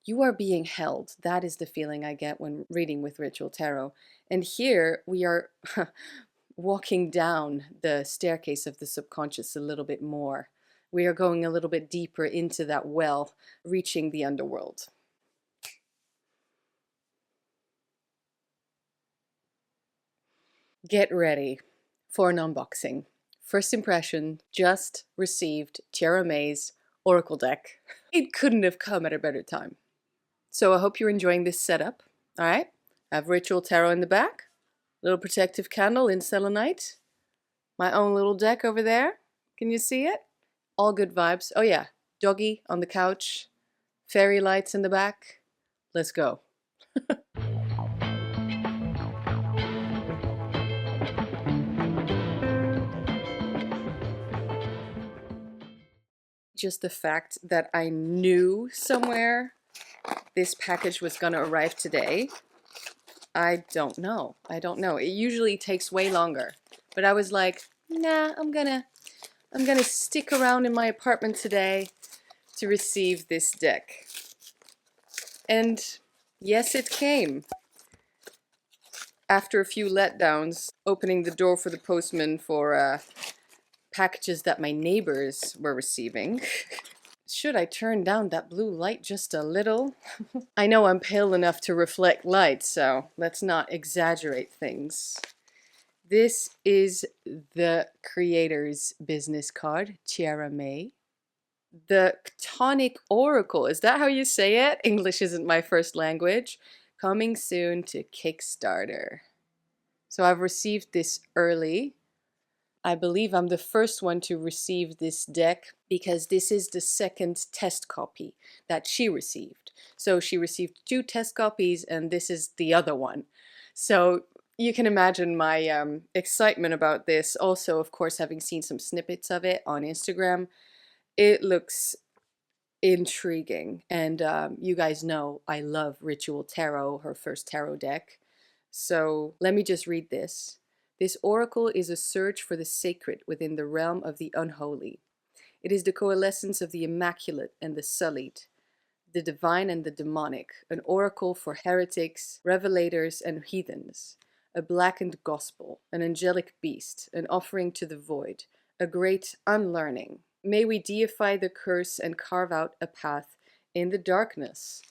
You are being held. That is the feeling I get when reading with Ritual Tarot. And here we are walking down the staircase of the subconscious a little bit more. We are going a little bit deeper into that well, reaching the underworld. Get ready for an unboxing. First impression, just received Tiera May's Oracle deck. It couldn't have come at a better time. So I hope you're enjoying this setup. All right, I have Ritual Tarot in the back, little protective candle in selenite, my own little deck over there. Can you see it? All good vibes. Oh yeah, doggy on the couch, fairy lights in the back. Let's go. Just the fact that I knew somewhere this package was gonna arrive today, I don't know. I don't know. It usually takes way longer. But I was like, nah, I'm gonna stick around in my apartment today to receive this deck. And yes, it came. After a few letdowns, opening the door for the postman for packages that my neighbors were receiving. Should I turn down that blue light just a little? I know I'm pale enough to reflect light, so let's not exaggerate things. This is the creator's business card, Tiera May. The Chthonic Oracle, is that how you say it? English isn't my first language. Coming soon to Kickstarter. So I've received this early. I believe I'm the first one to receive this deck because this is the second test copy that she received. So she received 2 test copies and this is the other one. So you can imagine my excitement about this. Also, of course, having seen some snippets of it on Instagram, it looks intriguing. And you guys know I love Ritual Tarot, her first tarot deck. So let me just read this. This oracle is a search for the sacred within the realm of the unholy. It is the coalescence of the immaculate and the sullied, the divine and the demonic, an oracle for heretics, revelators, and heathens, a blackened gospel, an angelic beast, an offering to the void, a great unlearning. May we deify the curse and carve out a path in the darkness.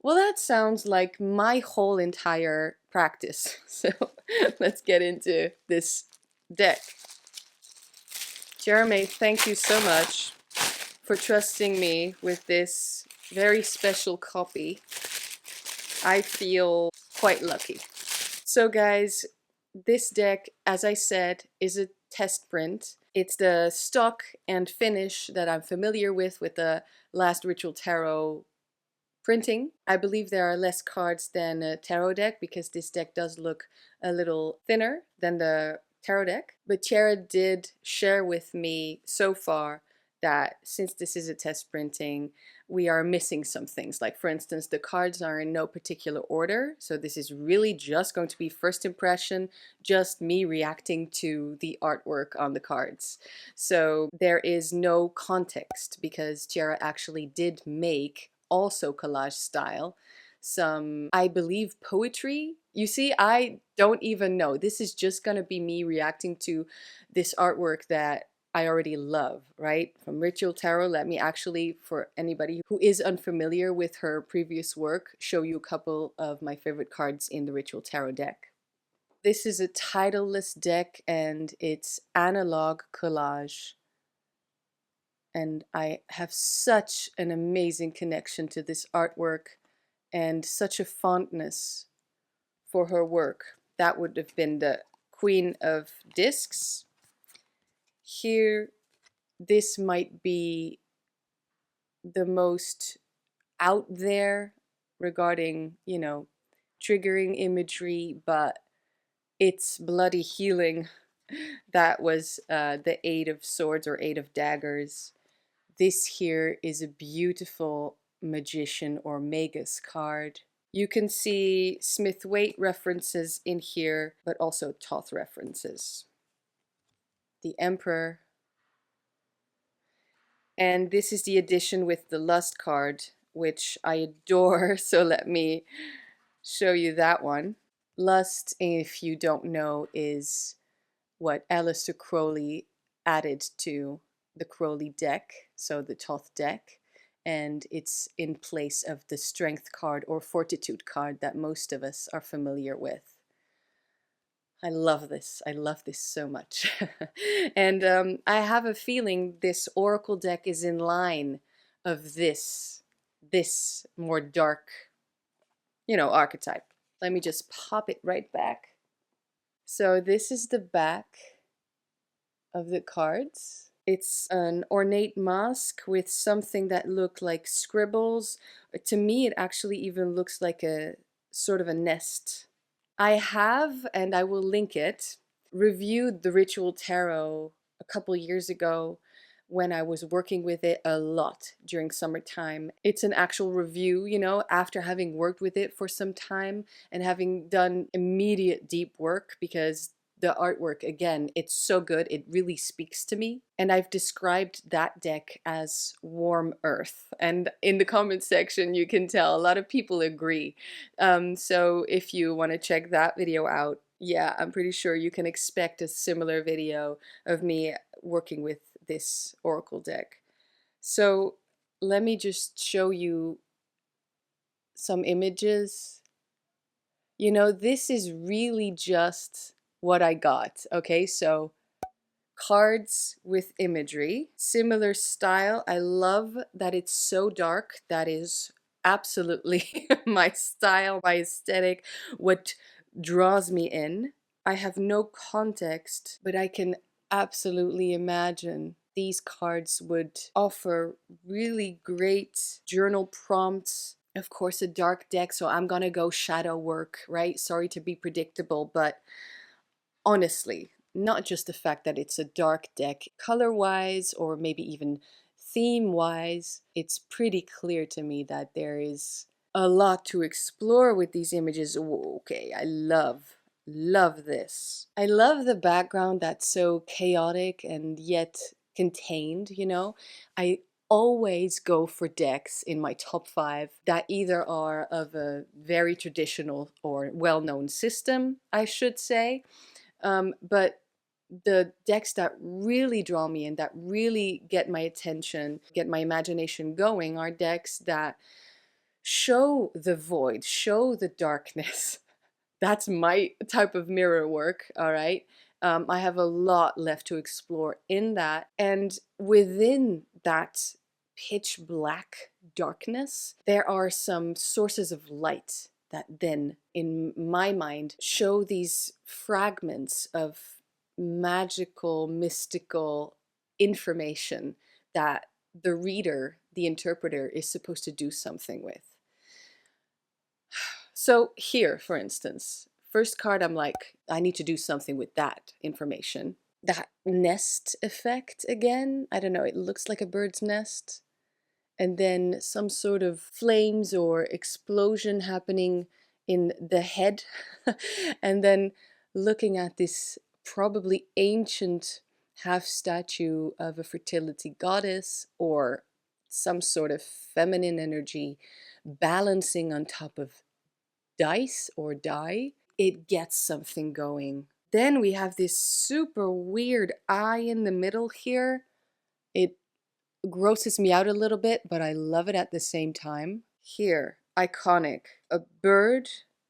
Well, that sounds like my whole entire practice. So let's get into this deck. Jeremy, thank you so much for trusting me with this very special copy. I feel quite lucky. So guys, this deck, as I said, is a test print. It's the stock and finish that I'm familiar with the last Ritual Tarot printing. I believe there are less cards than a tarot deck because this deck does look a little thinner than the tarot deck. But Tiera did share with me so far that since this is a test printing, we are missing some things. Like, for instance, the cards are in no particular order. So this is really just going to be first impression, just me reacting to the artwork on the cards. So there is no context because Tiera actually did make, also collage style, some, I believe, poetry. You see, I don't even know. This is just gonna be me reacting to this artwork that I already love, right? From Ritual Tarot. Let me actually, for anybody who is unfamiliar with her previous work, show you a couple of my favorite cards in the Ritual Tarot deck. This is a titleless deck and it's analog collage. And I have such an amazing connection to this artwork and such a fondness for her work. That would have been the Queen of Discs. Here, this might be the most out there regarding, you know, triggering imagery, but it's bloody healing. That was the 8 of Swords or 8 of Daggers. This here is a beautiful Magician or Magus card. You can see Smith-Waite references in here, but also Thoth references. The Emperor. And this is the edition with the Lust card, which I adore. So let me show you that one. Lust, if you don't know, is what Aleister Crowley added to the Crowley deck, so the Thoth deck, and it's in place of the Strength card or Fortitude card that most of us are familiar with. I love this. I love this so much. And I have a feeling this Oracle deck is in line of this more dark, archetype. Let me just pop it right back. So this is the back of the cards. It's an ornate mask with something that looked like scribbles. To me, it actually even looks like a sort of a nest. I have, and I will link it, reviewed the Ritual Tarot a couple years ago when I was working with it a lot during summertime. It's an actual review, after having worked with it for some time and having done immediate deep work, because the artwork, again, it's so good. It really speaks to me. And I've described that deck as warm earth. And in the comment section, you can tell a lot of people agree. So if you want to check that video out, yeah, I'm pretty sure you can expect a similar video of me working with this Oracle deck. So let me just show you some images. This is really just what I got. Okay, so cards with imagery, similar style. I love that it's so dark. That is absolutely my style, my aesthetic, what draws me in. I have no context, but I can absolutely imagine these cards would offer really great journal prompts. Of course, a dark deck, so I'm gonna go shadow work, right? Sorry to be predictable, but honestly, not just the fact that it's a dark deck, color-wise or maybe even theme-wise, it's pretty clear to me that there is a lot to explore with these images. Okay, I love this. I love the background that's so chaotic and yet contained, I always go for decks in my top 5 that either are of a very traditional or well-known system, I should say, but the decks that really draw me in, that really get my attention, get my imagination going, are decks that show the void, show the darkness. That's my type of mirror work, all right? I have a lot left to explore in that. And within that pitch black darkness, there are some sources of light that then, in my mind, show these fragments of magical, mystical information that the reader, the interpreter, is supposed to do something with. So here, for instance, first card, I'm like, I need to do something with that information. That nest effect again, I don't know, it looks like a bird's nest. And then some sort of flames or explosion happening in the head. And then looking at this probably ancient half statue of a fertility goddess or some sort of feminine energy balancing on top of dice or die. It gets something going. Then we have this super weird eye in the middle here. It grosses me out a little bit, but I love it at the same time. Here, iconic. A bird,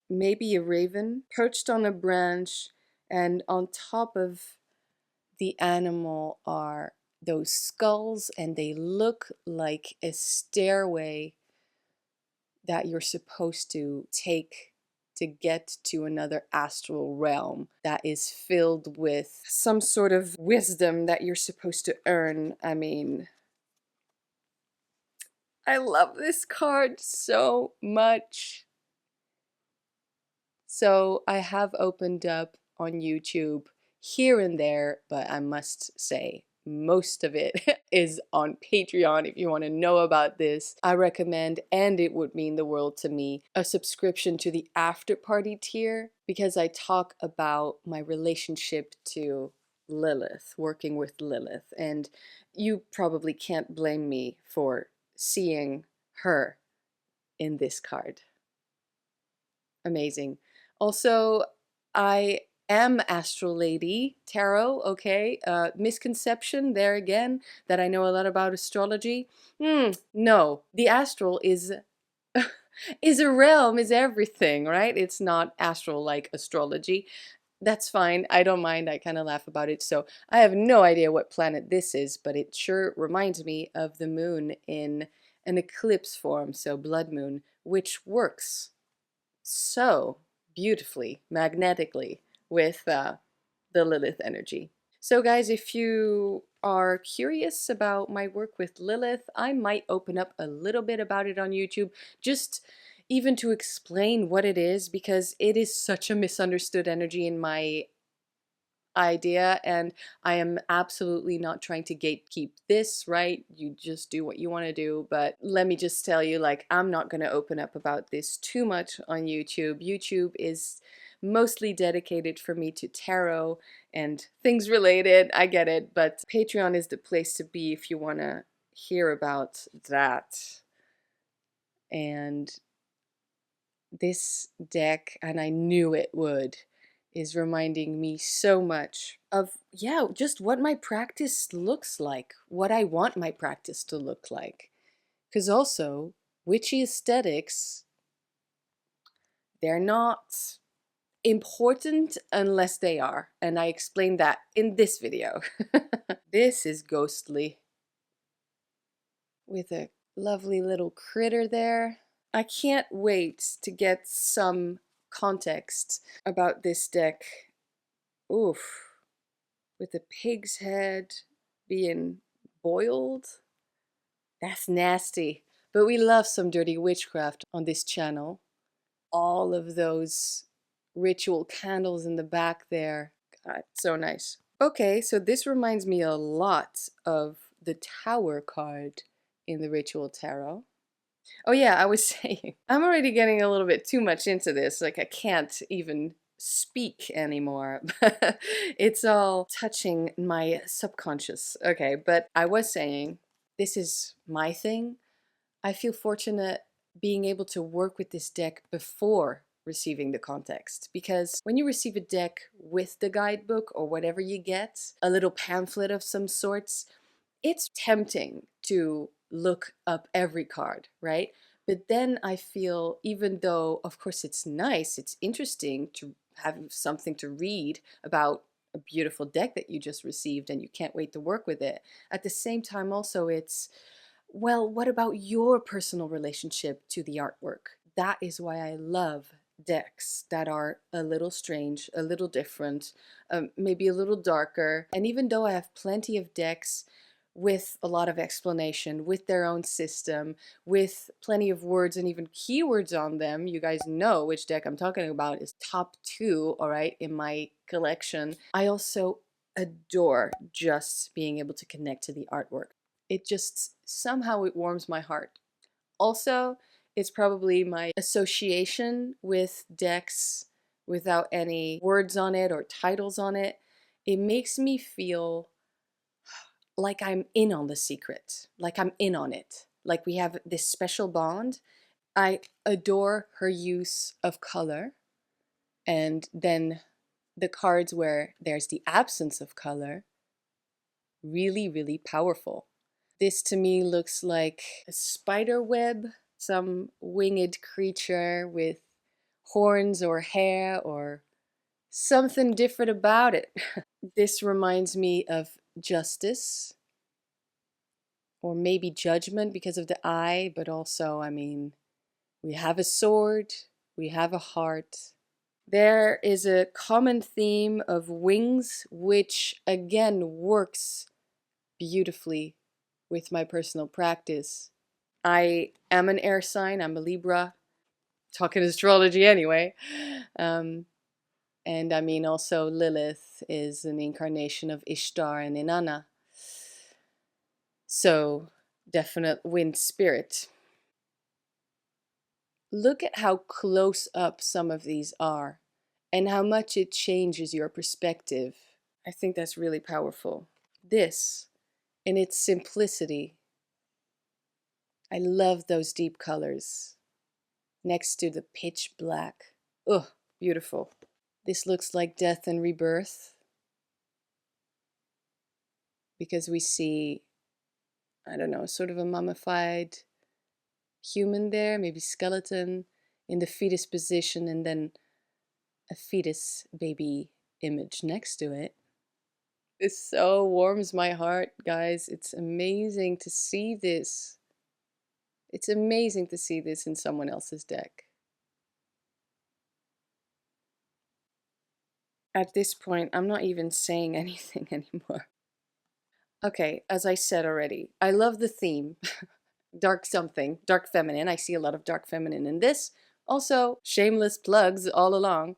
maybe a raven, perched on a branch, and on top of the animal are those skulls, and they look like a stairway that you're supposed to take to get to another astral realm that is filled with some sort of wisdom that you're supposed to earn. I mean, I love this card so much. So I have opened up on YouTube here and there, but I must say most of it is on Patreon. If you want to know about this, I recommend, and it would mean the world to me, a subscription to the After Party tier, because I talk about my relationship to Lilith, working with Lilith, and you probably can't blame me for seeing her in this card. Amazing. Also, I am Astral Lady Tarot, okay? Misconception there again, that I know a lot about astrology. No, the astral is is a realm, is everything, right? It's not astral like astrology. That's fine. I don't mind. I kind of laugh about it. So I have no idea what planet this is, but it sure reminds me of the moon in an eclipse form, so blood moon, which works so beautifully, magnetically with the Lilith energy. So guys, if you are curious about my work with Lilith, I might open up a little bit about it on YouTube, just even to explain what it is, because it is such a misunderstood energy in my idea, and I am absolutely not trying to gatekeep this, right? You just do what you want to do. But let me just tell you, like, I'm not going to open up about this too much on YouTube. YouTube is mostly dedicated for me to tarot and things related. I get it, but Patreon is the place to be if you want to hear about that. And this deck, and I knew it would, is reminding me so much of, yeah, just what my practice looks like, what I want my practice to look like. Because also, witchy aesthetics, they're not important unless they are. And I explained that in this video. This is ghostly with a lovely little critter there. I can't wait to get some context about this deck. Oof. With the pig's head being boiled. That's nasty. But we love some dirty witchcraft on this channel. All of those ritual candles in the back there. God, so nice. Okay, so this reminds me a lot of the Tower card in the Ritual Tarot. Oh yeah, I was saying, I'm already getting a little bit too much into this. Like I can't even speak anymore. It's all touching my subconscious. Okay, but I was saying, this is my thing. I feel fortunate being able to work with this deck before receiving the context, because when you receive a deck with the guidebook or whatever you get, a little pamphlet of some sorts, it's tempting to look up every card, right? But then I feel, even though of course it's nice, it's interesting to have something to read about a beautiful deck that you just received and you can't wait to work with it, at the same time also it's, well, what about your personal relationship to the artwork? That is why I love decks that are a little strange, a little different, maybe a little darker. And even though I have plenty of decks with a lot of explanation, with their own system, with plenty of words and even keywords on them, you guys know which deck I'm talking about is top 2, all right, in my collection. I also adore just being able to connect to the artwork. It just, somehow it warms my heart. Also, it's probably my association with decks without any words on it or titles on it. It makes me feel like I'm in on the secret, like I'm in on it, like we have this special bond. I adore her use of color, and then the cards where there's the absence of color, really, really powerful. This to me looks like a spider web, some winged creature with horns or hair or something different about it. This reminds me of justice, or maybe judgment because of the eye, but also, I mean, we have a sword, we have a heart. There is a common theme of wings, which again works beautifully with my personal practice. I am an air sign, I'm a Libra, talking astrology anyway. And I mean, also Lilith is an incarnation of Ishtar and Inanna. So, definite wind spirit. Look at how close up some of these are and how much it changes your perspective. I think that's really powerful. This, in its simplicity, I love those deep colors. next to the pitch black. Ugh, beautiful. This looks like death and rebirth because we see, I don't know, sort of a mummified human there, maybe skeleton in the fetus position, and then a fetus baby image next to it. This so warms my heart, guys. It's amazing to see this. It's amazing to see this in someone else's deck. At this point, I'm not even saying anything anymore. Okay, as I said already, I love the theme. Dark something, dark feminine. I see a lot of dark feminine in this. Also, shameless plugs all along.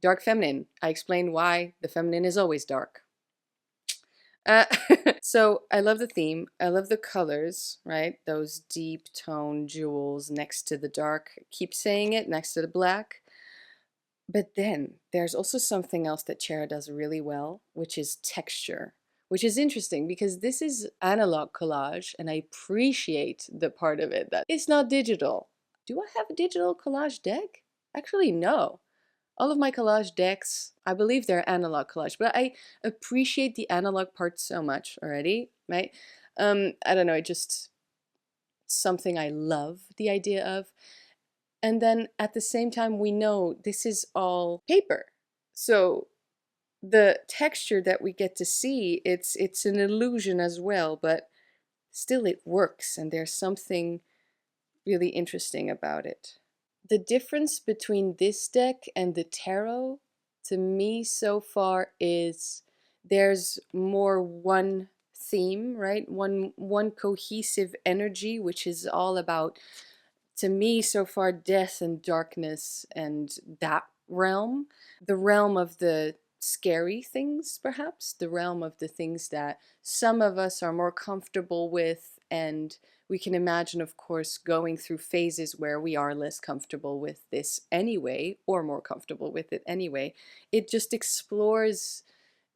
Dark feminine. I explained why the feminine is always dark. Uh, so I love the theme. I love the colors, right? Those deep tone jewels next to the dark. Keep saying it, next to the black. But then there's also something else that Tiera does really well, which is texture, which is interesting because this is analog collage, and I appreciate the part of it that it's not digital. Do I have a digital collage deck? Actually, no. All of my collage decks, I believe they're analog collage, but I appreciate the analog part so much already, right? I don't know, it just something I love the idea of. And then at the same time, we know this is all paper. So the texture that we get to see, it's an illusion as well, but still it works, and there's something really interesting about it. The difference between this deck and the tarot, to me so far, is there's more one theme, right? One cohesive energy, which is all about, to me so far, death and darkness and that realm. The realm of the scary things, perhaps, the realm of the things that some of us are more comfortable with, and we can imagine, of course, going through phases where we are less comfortable with this anyway, or more comfortable with it anyway. It just explores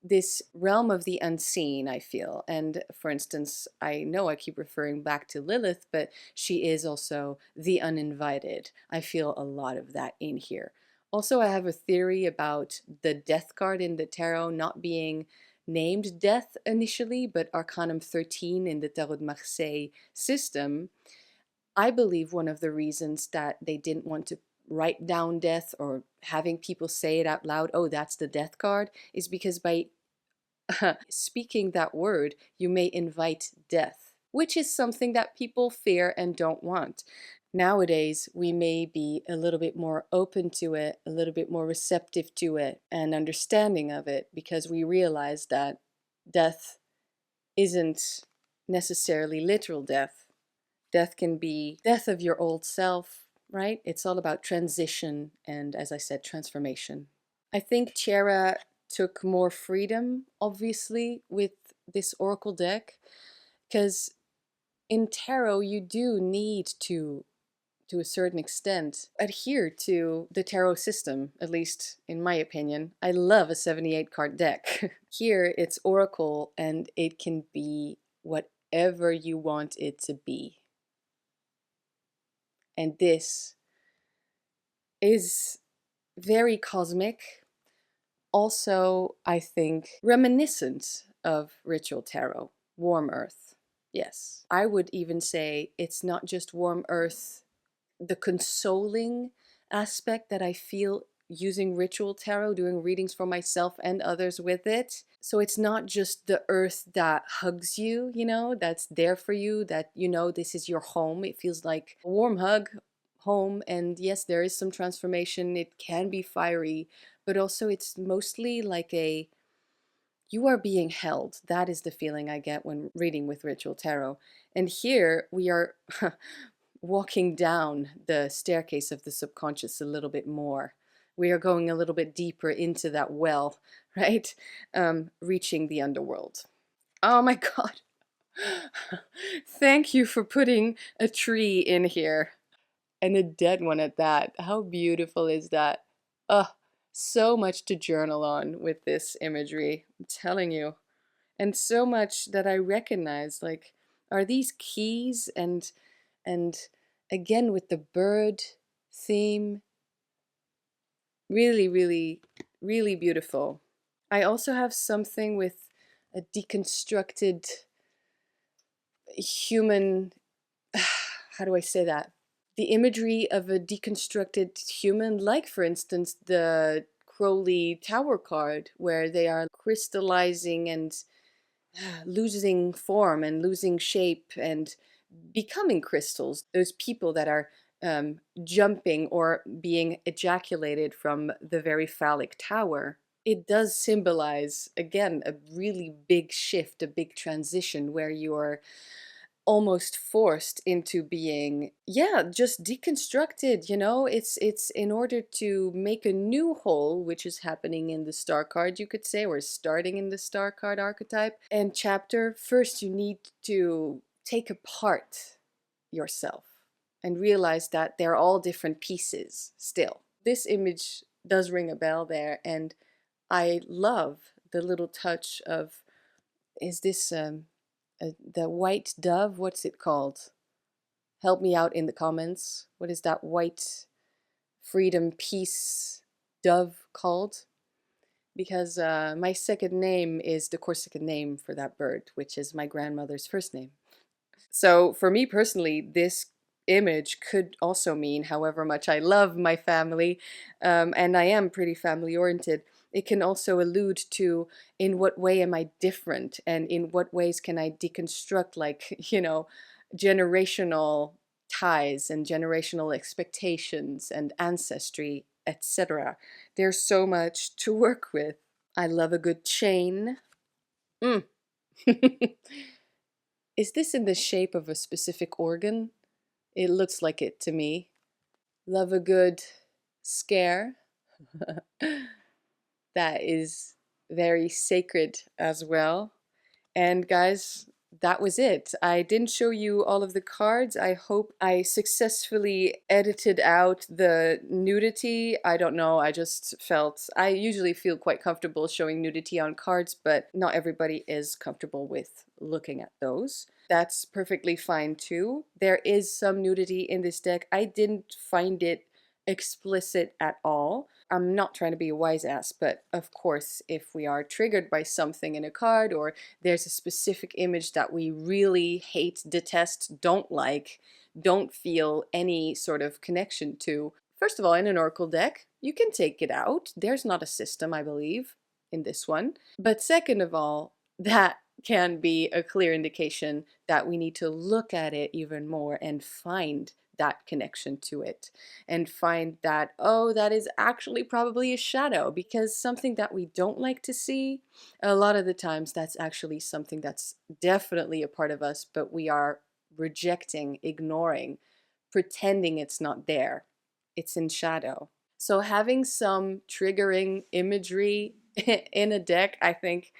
this realm of the unseen, I feel. And for instance, I know I keep referring back to Lilith, but she is also the uninvited. I feel a lot of that in here. Also, I have a theory about the death card in the tarot not being named death initially, but Arcanum 13 in the Tarot de Marseille system. I believe one of the reasons that they didn't want to write down death or having people say it out loud, oh, that's the death card, is because by speaking that word, you may invite death, which is something that people fear and don't want. Nowadays, we may be a little bit more open to it, a little bit more receptive to it, and understanding of it, because we realize that death isn't necessarily literal death. Death can be death of your old self, right? It's all about transition and, as I said, transformation. I think Tiera took more freedom, obviously, with this oracle deck, because in tarot you do need to a certain extent, adhere to the tarot system, at least in my opinion. I love a 78 card deck. Here it's oracle, and it can be whatever you want it to be. And this is very cosmic. Also, I think, reminiscent of Ritual Tarot, Warm Earth. Yes, I would even say it's not just Warm Earth, the consoling aspect that I feel using Ritual Tarot, doing readings for myself and others with it. So it's not just the earth that hugs you, you know, that's there for you, that you know this is your home. It feels like a warm hug home, and yes, there is some transformation. It can be fiery, but also it's mostly like a you are being held. That is the feeling I get when reading with Ritual Tarot. And here we are walking down the staircase of the subconscious a little bit more. We are going a little bit deeper into that well, right? Reaching the underworld. Oh my God. Thank you for putting a tree in here. And a dead one at that. How beautiful is that? Oh, so much to journal on with this imagery. I'm telling you. And so much that I recognize, like, are these keys? And again with the bird, theme. Really, really, really beautiful. I also have something with a deconstructed human. How do I say that? The imagery of a deconstructed human, like for instance the Crowley Tower card, where they are crystallizing and losing form and losing shape and becoming crystals. Those people that are jumping or being ejaculated from the very phallic tower. It does symbolize, again, a really big shift, a big transition where you're almost forced into being, yeah, just deconstructed. It's in order to make a new whole, which is happening in the star card, you could say, or starting in the star card archetype and chapter. First you need to take apart yourself and realize that they're all different pieces still. This image does ring a bell there, and I love the little touch of, is this the white dove? What's it called? Help me out in the comments. What is that white freedom peace dove called? Because my second name is the Corsican name for that bird, which is my grandmother's first name. So for me personally, this image could also mean, however much I love my family, and I am pretty family oriented, it can also allude to in what way am I different and in what ways can I deconstruct, like, generational ties and generational expectations and ancestry, etc. There's so much to work with. I love a good chain. Mm. Is this in the shape of a specific organ? It looks like it to me. Love a good scare. That is very sacred as well. And guys, that was it. I didn't show you all of the cards. I hope I successfully edited out the nudity. I don't know, I just felt, I usually feel quite comfortable showing nudity on cards, but not everybody is comfortable with looking at those. That's perfectly fine too. There is some nudity in this deck. I didn't find it explicit at all. I'm not trying to be a wise ass, but of course, if we are triggered by something in a card, or there's a specific image that we really hate, detest, don't like, don't feel any sort of connection to, first of all, in an oracle deck, you can take it out. There's not a system, I believe, in this one. But second of all, that can be a clear indication that we need to look at it even more and find that connection to it and find that, oh, that is actually probably a shadow, because something that we don't like to see, a lot of the times that's actually something that's definitely a part of us, but we are rejecting, ignoring, pretending it's not there. It's in shadow. So having some triggering imagery in a deck, I think,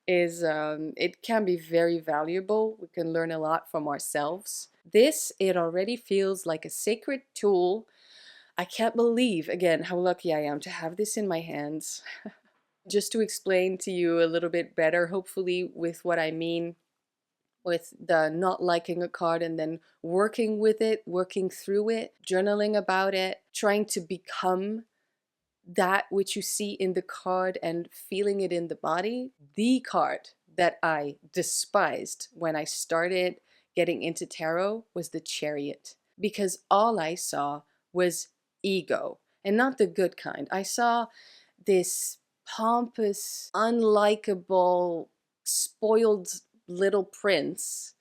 is it can be very valuable. We can learn a lot from ourselves. This, it already feels like a sacred tool. I can't believe, again, how lucky I am to have this in my hands. Just to explain to you a little bit better, hopefully, with what I mean with the not liking a card and then working with it, working through it, journaling about it, trying to become that which you see in the card and feeling it in the body. The card that I despised when I started getting into tarot was the Chariot, because all I saw was ego, and not the good kind. I saw this pompous, unlikable, spoiled little prince,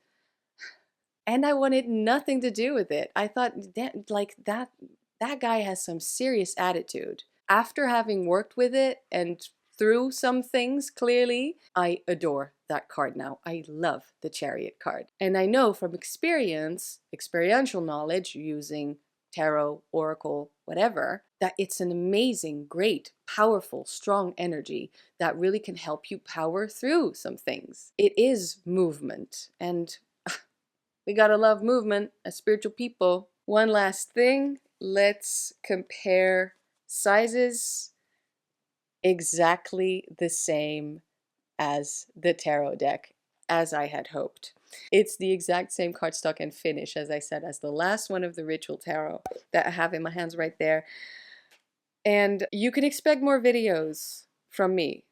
and I wanted nothing to do with it. I thought that guy has some serious attitude. After having worked with it and through some things, clearly, I adore that card now. I love the Chariot card. And I know from experience, experiential knowledge, using tarot, oracle, whatever, that it's an amazing, great, powerful, strong energy that really can help you power through some things. It is movement, and we gotta love movement as spiritual people. One last thing, let's compare sizes. Exactly the same as the tarot deck, as I had hoped. It's the exact same cardstock and finish, as I said, as the last one of the Ritual Tarot that I have in my hands right there. And you can expect more videos from me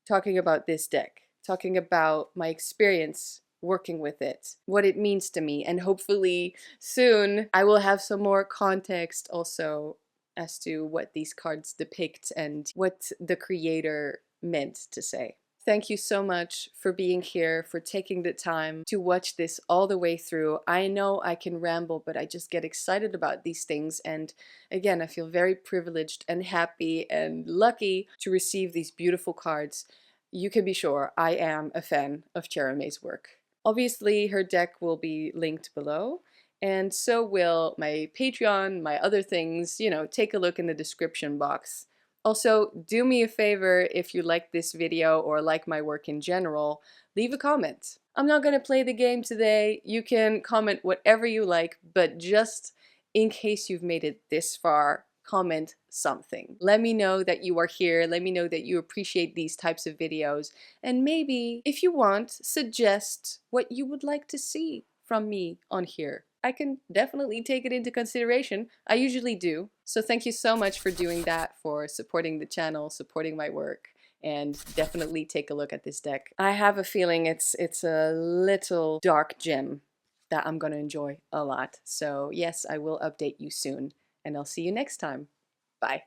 talking about this deck, talking about my experience working with it, what it means to me, and hopefully soon I will have some more context also as to what these cards depict and what the creator meant to say. Thank you so much for being here, for taking the time to watch this all the way through. I know I can ramble, but I just get excited about these things. And again, I feel very privileged and happy and lucky to receive these beautiful cards. You can be sure I am a fan of Tiera May's work. Obviously, her deck will be linked below, and so will my Patreon, my other things. You know, take a look in the description box. Also, do me a favor if you like this video or like my work in general, leave a comment. I'm not gonna play the game today. You can comment whatever you like, but just in case you've made it this far, comment something. Let me know that you are here, let me know that you appreciate these types of videos, and maybe, if you want, suggest what you would like to see from me on here. I can definitely take it into consideration. I usually do. So thank you so much for doing that, for supporting the channel, supporting my work, and definitely take a look at this deck. I have a feeling it's a little dark gem that I'm gonna enjoy a lot. So yes, I will update you soon, and I'll see you next time. Bye.